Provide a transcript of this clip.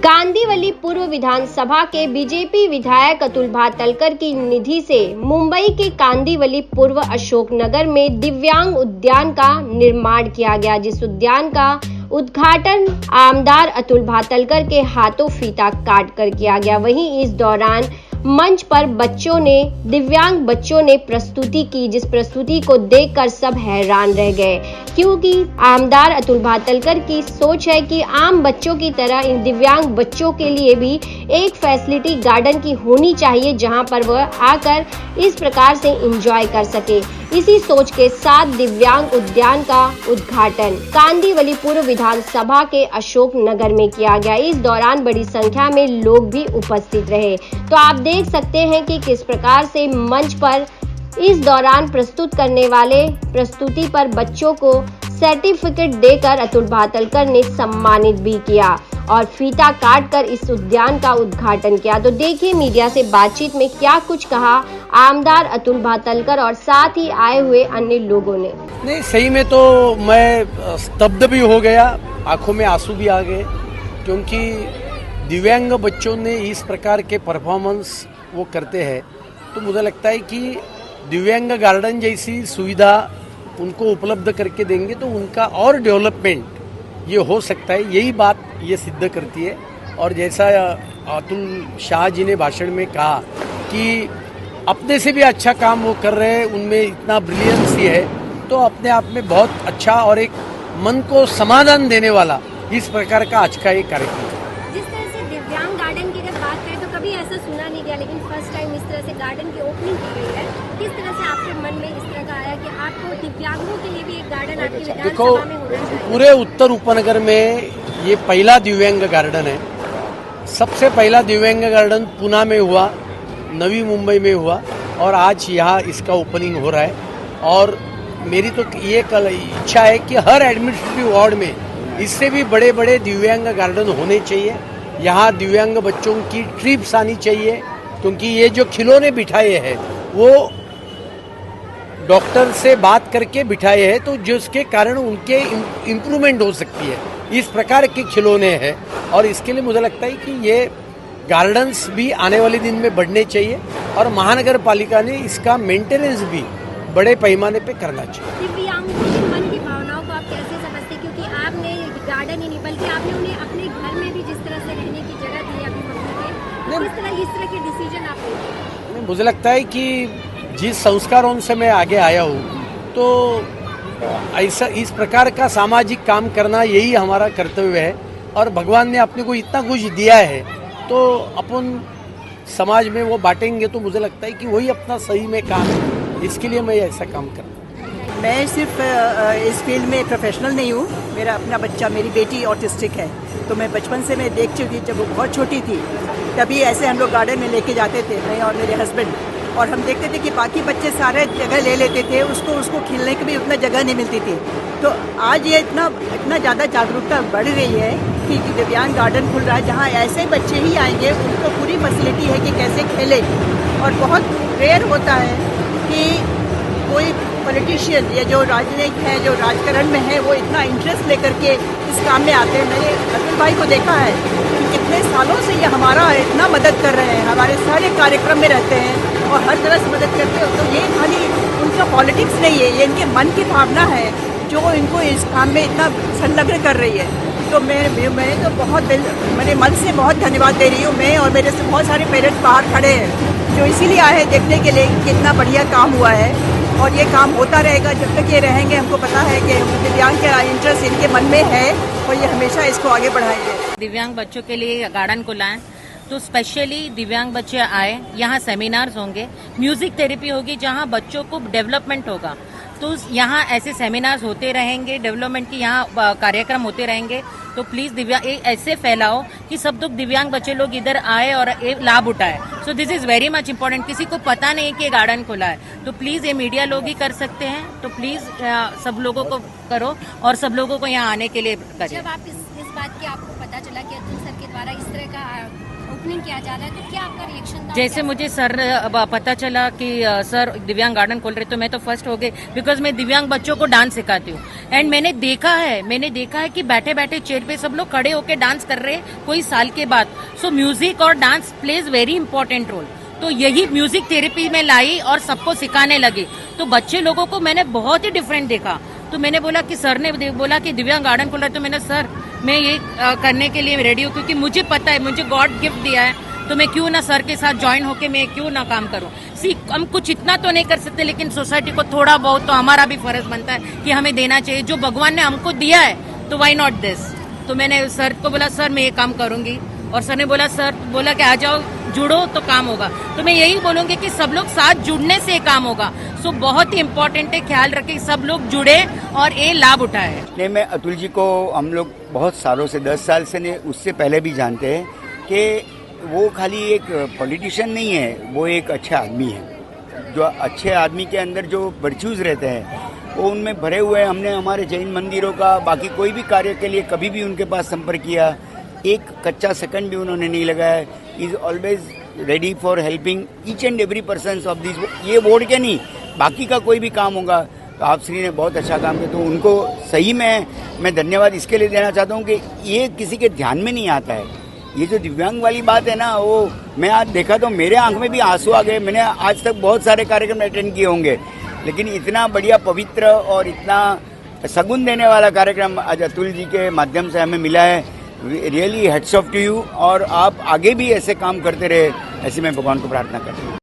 कांदिवली पूर्व विधानसभा के बीजेपी विधायक अतुल भातलकर की निधि से मुंबई के कांदिवली पूर्व अशोकनगर में दिव्यांग उद्यान का निर्माण किया गया, जिस उद्यान का उद्घाटन आमदार अतुल भातलकर के हाथों फीता काट कर किया गया। वहीं इस दौरान मंच पर दिव्यांग बच्चों ने प्रस्तुति की, जिस प्रस्तुति को देखकर सब हैरान रह गए, क्योंकि आमदार अतुल भातलकर की सोच है कि आम बच्चों की तरह इन दिव्यांग बच्चों के लिए भी एक फैसिलिटी गार्डन की होनी चाहिए, जहां पर वह आकर इस प्रकार से एंजॉय कर सके। इसी सोच के साथ दिव्यांग उद्यान का उद्घाटन कांदिवली पूर्व विधानसभा के अशोक नगर में किया गया। इस दौरान बड़ी संख्या में लोग भी उपस्थित रहे। तो आप देख सकते हैं कि किस प्रकार से मंच पर इस दौरान प्रस्तुत करने वाले प्रस्तुति पर बच्चों को सर्टिफिकेट देकर अतुल भातलकर ने सम्मानित भी किया और फीता काट कर इस उद्यान का उद्घाटन किया। तो देखिए मीडिया से बातचीत में क्या कुछ कहा आमदार अतुल भातलकर और साथ ही आए हुए अन्य लोगों ने। नहीं, सही में तो मैं स्तब्ध भी हो गया, आंखों में आंसू भी आ गए, क्योंकि दिव्यांग बच्चों ने इस प्रकार के परफॉर्मेंस वो करते हैं, तो मुझे लगता है कि दिव्यांग गार्डन जैसी सुविधा उनको उपलब्ध करके देंगे तो उनका और डेवलपमेंट ये हो सकता है। यही बात ये सिद्ध करती है। और जैसा अतुल शाह जी ने भाषण में कहा कि अपने से भी अच्छा काम वो कर रहे हैं, उनमें इतना ब्रिलियंस है, तो अपने आप में बहुत अच्छा और एक मन को समाधान देने वाला इस प्रकार का आज का एक कार्यक्रम है। जिस तरह से दिव्यांग गार्डन की अगर बात करें तो कभी ऐसा सुना नहीं गया, लेकिन फर्स्ट टाइम इस तरह से गार्डन की ओपनिंग की गई है। किस तरह से आपके मन में इस तरह का आया कि आपको दिव्यांगों के लिए भी एक गार्डन आपकी विधानसभा में होना चाहिए? पूरे उत्तर उपनगर में ये पहला दिव्यांग गार्डन है। सबसे पहला दिव्यांग गार्डन पुणे में हुआ, नवी मुंबई में हुआ और आज यहाँ इसका ओपनिंग हो रहा है। और मेरी तो ये इच्छा है कि हर एडमिनिस्ट्रेटिव वार्ड में इससे भी बड़े बड़े दिव्यांग गार्डन होने चाहिए। यहाँ दिव्यांग बच्चों की ट्रिप्स आनी चाहिए, क्योंकि ये जो खिलौने बिठाए हैं वो डॉक्टर से बात करके बिठाए हैं, तो जिसके कारण उनके इम्प्रूवमेंट हो सकती है। इस प्रकार के खिलौने हैं और इसके लिए मुझे लगता है कि ये गार्डन्स भी आने वाले दिन में बढ़ने चाहिए और महानगर पालिका ने इसका मेंटेनेंस भी बड़े पैमाने पे करना चाहिए। दिव्यांगों के मन की भावनाओं को आप कैसे समझते हैं, क्योंकि आपने गार्डन ही नहीं बल्कि आपने उन्हें अपने घर में भी जिस तरह से रहने की जगह दी है अपनी मम्मी के, इस तरह के डिसीजन आप लेते हैं? मुझे लगता है कि जिस संस्कारों से मैं आगे आया हूँ, तो ऐसा इस प्रकार का सामाजिक काम करना यही हमारा कर्तव्य है। और भगवान ने अपने को इतना कुछ दिया है, तो अपन समाज में वो बांटेंगे, तो मुझे लगता है कि वही अपना सही में काम है। इसके लिए मैं ऐसा काम करता हूँ। मैं सिर्फ इस फील्ड में प्रोफेशनल नहीं हूँ। मेरा अपना बच्चा, मेरी बेटी ऑटिस्टिक है, तो मैं बचपन से मैं देख चुकी। जब वो बहुत छोटी थी तभी ऐसे हम लोग गार्डन में लेके जाते थे, मैं और मेरे हस्बैंड, और हम देखते थे कि बाकी बच्चे सारे जगह ले लेते थे, उसको खेलने की भी उतना जगह नहीं मिलती थी। तो आज ये इतना ज़्यादा जागरूकता बढ़ रही है कि दिव्यांग गार्डन खुल रहा है, जहाँ ऐसे बच्चे ही आएंगे, उनको पूरी फैसिलिटी है कि कैसे खेले। और बहुत रेयर होता है कि कोई पॉलिटिशियन या जो राजनीतिक है, जो राजकारण में है, वो इतना इंटरेस्ट लेकर के इस काम में आते हैं। मैंने अतुल भाई को देखा है कि कितने सालों से ये हमारा इतना मदद कर रहे हैं, हमारे सारे कार्यक्रम में रहते हैं और हर तरह से मदद करते हैं। तो ये खाली उनका पॉलिटिक्स नहीं है, ये इनके मन की भावना है जो इनको इस काम में इतना संलग्न कर रही है। तो मैं तो मैंने मन से बहुत धन्यवाद दे रही हूँ। मैं और मेरे से बहुत सारे पेरेंट्स बाहर खड़े हैं जो इसीलिए आए हैं देखने के लिए कि कितना बढ़िया काम हुआ है, और ये काम होता रहेगा जब तक ये रहेंगे। हमको पता है कि दिव्यांग का इंटरेस्ट इनके मन में है और ये हमेशा इसको आगे बढ़ाएंगे। दिव्यांग बच्चों के लिए गार्डन खुला है, तो स्पेशली दिव्यांग बच्चे आए, यहाँ सेमिनार्स होंगे, म्यूजिक थेरेपी होगी, जहाँ बच्चों को डेवलपमेंट होगा। तो यहाँ ऐसे सेमिनार्स होते रहेंगे, डेवलपमेंट की यहाँ कार्यक्रम होते रहेंगे। तो प्लीज दिव्यांग ऐसे फैलाओ कि सब लोग दिव्यांग बच्चे लोग इधर आए और लाभ उठाए। So this is very much important. किसी को पता नहीं कि गार्डन खुला है, तो प्लीज ये मीडिया लोग ही कर सकते हैं, तो प्लीज सब लोगों को करो और सब लोगों को यहाँ आने के लिए करें। जब आप इस बात की आपको पता चला कि अतुल सर के द्वारा इस तरह का ओपनिंग किया जा रहा है, तो क्या आपका रिएक्शन था? जैसे मुझे सर पता चला कि सर दिव्यांग गार्डन खोल रहे, तो मैं तो फर्स्ट हो गई, बिकॉज मैं दिव्यांग बच्चों को डांस सिखाती हूँ। एंड मैंने देखा है कि बैठे बैठे चेयर पे सब लोग खड़े होके डांस कर रहे हैं कोई साल के बाद। सो म्यूजिक और dance plays very important role. तो यही म्यूजिक थेरेपी में लाई और सबको सिखाने लगी, तो बच्चे लोगों को मैंने बहुत ही डिफरेंट देखा। तो मैंने बोला कि सर ने बोला कि दिव्यांग गार्डन खोल रहा है, तो मैंने सर मैं ये करने के लिए रेडी हूँ, क्योंकि मुझे पता है, मुझे गॉड गिफ्ट दिया है, तो मैं क्यों ना सर के साथ ज्वाइन होके मैं क्यों ना काम करूं। हम कुछ इतना तो नहीं कर सकते, लेकिन सोसाइटी को थोड़ा बहुत तो हमारा भी फर्ज बनता है कि हमें देना चाहिए। जो भगवान ने हमको दिया है, तो व्हाई नॉट दिस। तो मैंने सर को बोला सर मैं ये काम करूंगी, और सर ने बोला कि आ जाओ जुड़ो तो काम होगा। तो मैं यही बोलूंगी कि सब लोग साथ जुड़ने से काम होगा। सो बहुत ही इम्पोर्टेंट है, ख्याल रखें सब लोग जुड़े और ये लाभ उठाए। नहीं, मैं अतुल जी को हम लोग बहुत सालों से 10 साल से नहीं, उससे पहले भी जानते हैं कि वो खाली एक पॉलिटिशियन नहीं है, वो एक अच्छा आदमी है। जो अच्छे आदमी के अंदर जो वर्च्यूज रहते हैं वो उनमें भरे हुए हैं। हमने हमारे जैन मंदिरों का बाकी कोई भी कार्य के लिए कभी भी उनके पास संपर्क किया, एक कच्चा सेकंड भी उन्होंने नहीं लगाया। Is always ready for helping each and every person of this. ये बोर्ड के नहीं, बाकी का कोई भी काम होगा तो आप श्री ने बहुत अच्छा काम किया, तो उनको सही में मैं धन्यवाद इसके लिए देना चाहता हूँ कि ये किसी के ध्यान में नहीं आता है। ये जो दिव्यांग वाली बात है ना, वो मैं आज देखा तो मेरे आंख में भी आंसू आ गए। मैंने आज तक बहुत सारे कार्यक्रम अटेंड किए होंगे, लेकिन इतना बढ़िया पवित्र और इतना सगुन देने वाला कार्यक्रम आज अतुल जी के माध्यम से हमें मिला है। Really hats off to you, और आप आगे भी ऐसे काम करते रहे, ऐसे मैं भगवान को प्रार्थना करता हूँ।